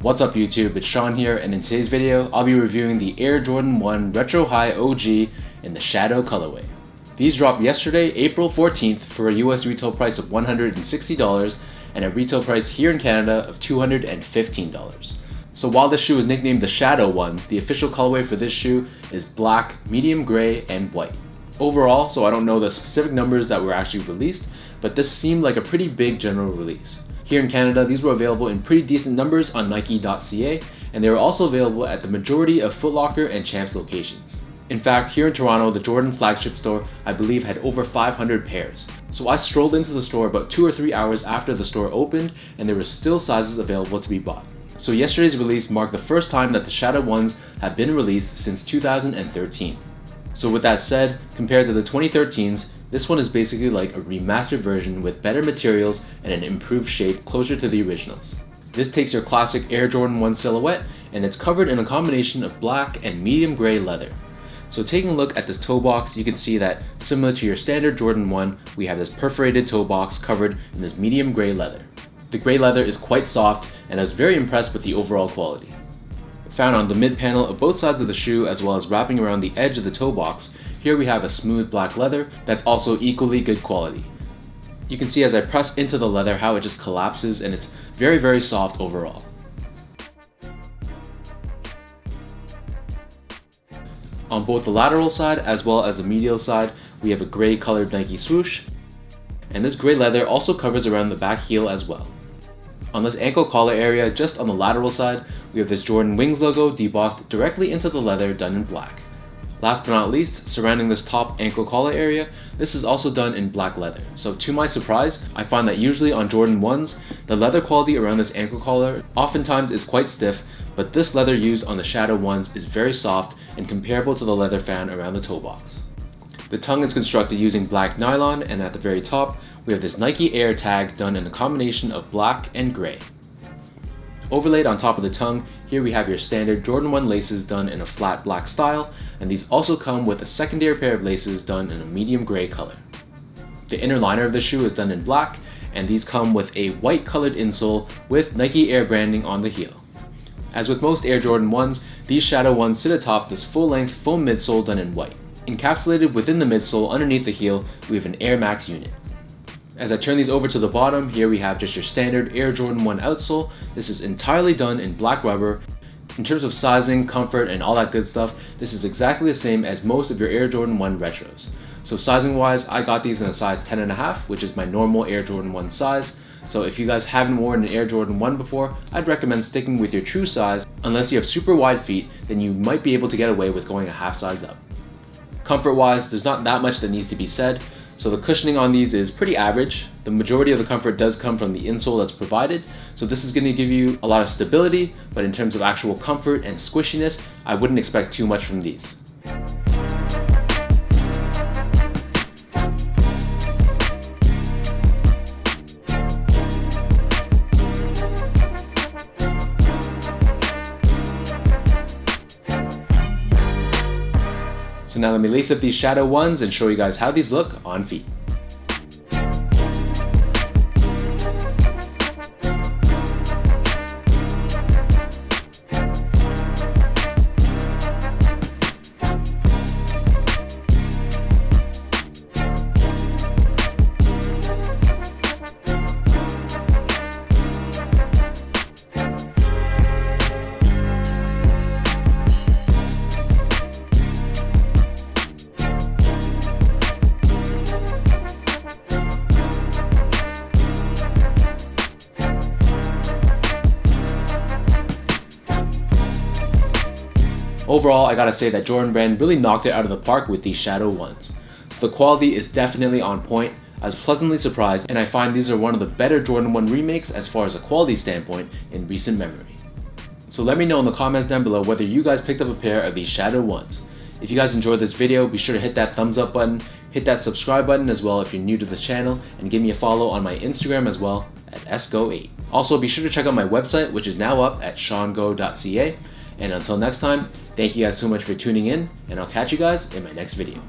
What's up YouTube, it's Sean here, and in today's video, I'll be reviewing the Air Jordan 1 Retro High OG in the Shadow colorway. These dropped yesterday, April 14th for a US retail price of $160 and a retail price here in Canada of $215. So while this shoe is nicknamed the Shadow 1, the official colorway for this shoe is black, medium gray, and white. Overall, so I don't know the specific numbers that were actually released, but this seemed like a pretty big general release. Here in Canada, these were available in pretty decent numbers on Nike.ca, and they were also available at the majority of Foot Locker and Champs locations. In fact, here in Toronto, the Jordan flagship store, I believe, had over 500 pairs. So I strolled into the store about 2 or 3 hours after the store opened, and there were still sizes available to be bought. So yesterday's release marked the first time that the Shadow 1s have been released since 2013. So with that said, compared to the 2013s, this one is basically like a remastered version with better materials and an improved shape closer to the originals. This takes your classic Air Jordan 1 silhouette and it's covered in a combination of black and medium gray leather. So taking a look at this toe box, you can see that similar to your standard Jordan 1, we have this perforated toe box covered in this medium gray leather. The gray leather is quite soft and I was very impressed with the overall quality. Found on the mid panel of both sides of the shoe as well as wrapping around the edge of the toe box, here we have a smooth black leather that's also equally good quality. You can see as I press into the leather how it just collapses and it's very soft overall. On both the lateral side as well as the medial side, we have a gray colored Nike swoosh, and this gray leather also covers around the back heel as well. On this ankle collar area, just on the lateral side, we have this Jordan Wings logo debossed directly into the leather done in black. Last but not least, surrounding this top ankle collar area, this is also done in black leather. So to my surprise, I find that usually on Jordan 1s, the leather quality around this ankle collar oftentimes is quite stiff, but this leather used on the Shadow 1s is very soft and comparable to the leather found around the toe box. The tongue is constructed using black nylon, and at the very top, we have this Nike Air tag done in a combination of black and gray. Overlaid on top of the tongue, here we have your standard Jordan 1 laces done in a flat black style, and these also come with a secondary pair of laces done in a medium gray color. The inner liner of the shoe is done in black, and these come with a white colored insole with Nike Air branding on the heel. As with most Air Jordan 1s, these Shadow 1s sit atop this full-length foam midsole done in white. Encapsulated within the midsole underneath the heel, we have an Air Max unit. As I turn these over to the bottom, here we have just your standard Air Jordan 1 outsole. This is entirely done in black rubber. In terms of sizing, comfort, and all that good stuff, this is exactly the same as most of your Air Jordan 1 retros. So sizing wise, I got these in a size 10.5, which is my normal Air Jordan 1 size. So if you guys haven't worn an Air Jordan 1 before, I'd recommend sticking with your true size. Unless you have super wide feet, then you might be able to get away with going a half size up. Comfort wise, there's not that much that needs to be said. So the cushioning on these is pretty average. The majority of the comfort does come from the insole that's provided. So this is going to give you a lot of stability, but in terms of actual comfort and squishiness, I wouldn't expect too much from these. So now let me lace up these Shadow 1s and show you guys how these look on feet. Overall, I gotta say that Jordan Brand really knocked it out of the park with these Shadow 1s. The quality is definitely on point. I was pleasantly surprised, and I find these are one of the better Jordan 1 remakes as far as a quality standpoint in recent memory. So let me know in the comments down below whether you guys picked up a pair of these Shadow 1s. If you guys enjoyed this video, be sure to hit that thumbs up button, hit that subscribe button as well if you're new to this channel, and give me a follow on my Instagram as well at sgo8. Also, be sure to check out my website, which is now up at seango.ca. And until next time, thank you guys so much for tuning in, and I'll catch you guys in my next video.